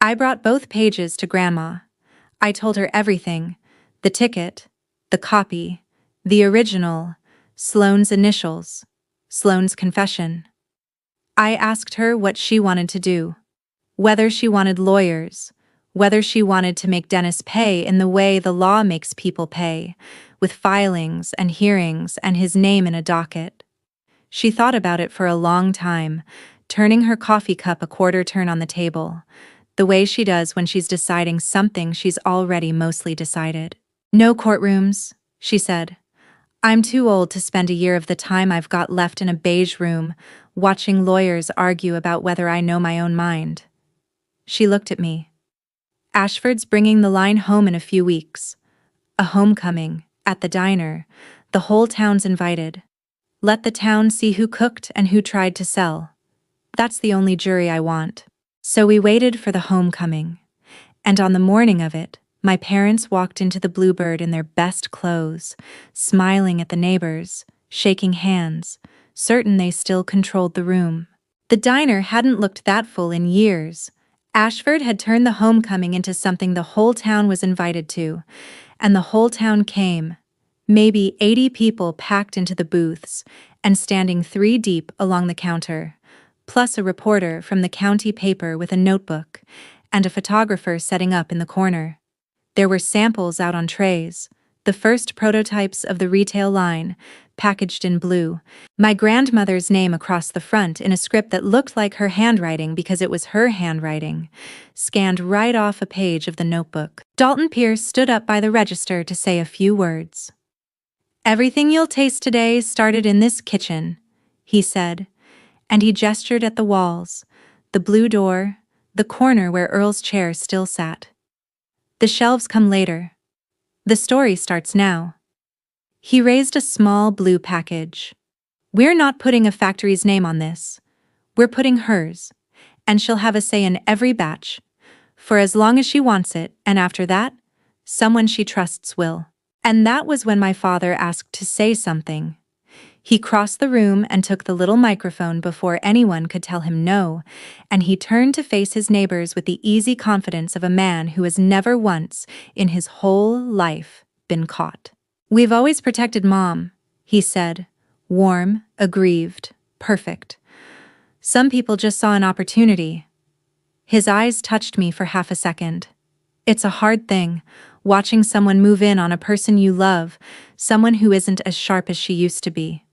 I brought both pages to Grandma. I told her everything: the ticket, the copy, the original, Sloane's initials, Sloane's confession. I asked her what she wanted to do. Whether she wanted lawyers, whether she wanted to make Dennis pay in the way the law makes people pay, with filings and hearings and his name in a docket. She thought about it for a long time, turning her coffee cup a quarter turn on the table, the way she does when she's deciding something she's already mostly decided. "No courtrooms," she said. "I'm too old to spend a year of the time I've got left in a beige room, watching lawyers argue about whether I know my own mind." She looked at me. "Ashford's bringing the line home in a few weeks. A homecoming, at the diner. The whole town's invited. Let the town see who cooked and who tried to sell. That's the only jury I want." So we waited for the homecoming. And on the morning of it, my parents walked into the Bluebird in their best clothes, smiling at the neighbors, shaking hands, certain they still controlled the room. The diner hadn't looked that full in years. Ashford had turned the homecoming into something the whole town was invited to, and the whole town came. Maybe 80 people packed into the booths and standing 3 deep along the counter, plus a reporter from the county paper with a notebook, and a photographer setting up in the corner. There were samples out on trays, the first prototypes of the retail line, packaged in blue, my grandmother's name across the front in a script that looked like her handwriting because it was her handwriting, scanned right off a page of the notebook. Dalton Pierce stood up by the register to say a few words. "Everything you'll taste today started in this kitchen," he said, and he gestured at the walls, the blue door, the corner where Earl's chair still sat. "The shelves come later. The story starts now." He raised a small blue package. "We're not putting a factory's name on this. We're putting hers, and she'll have a say in every batch, for as long as she wants it, and after that, someone she trusts will." And that was when my father asked to say something. He crossed the room and took the little microphone before anyone could tell him no, and he turned to face his neighbors with the easy confidence of a man who has never once, in his whole life, been caught. "We've always protected Mom," he said, warm, aggrieved, perfect. "Some people just saw an opportunity." His eyes touched me for half a second. It's a hard thing, watching someone move in on a person you love, someone who isn't as sharp as she used to be.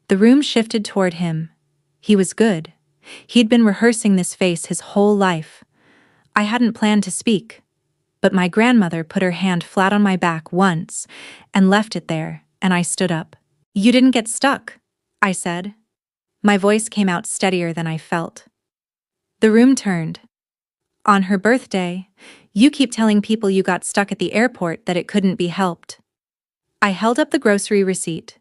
The room shifted toward him. He was good. He'd been rehearsing this face his whole life. I hadn't planned to speak, but my grandmother put her hand flat on my back once and left it there, and I stood up. "You didn't get stuck," I said. My voice came out steadier than I felt. The room turned. "On her birthday, you keep telling people you got stuck at the airport that it couldn't be helped." I held up the grocery receipt.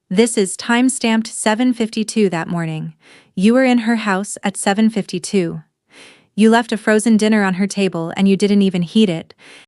"This is time-stamped 7:52 that morning. You were in her house at 7:52. You left a frozen dinner on her table and you didn't even heat it,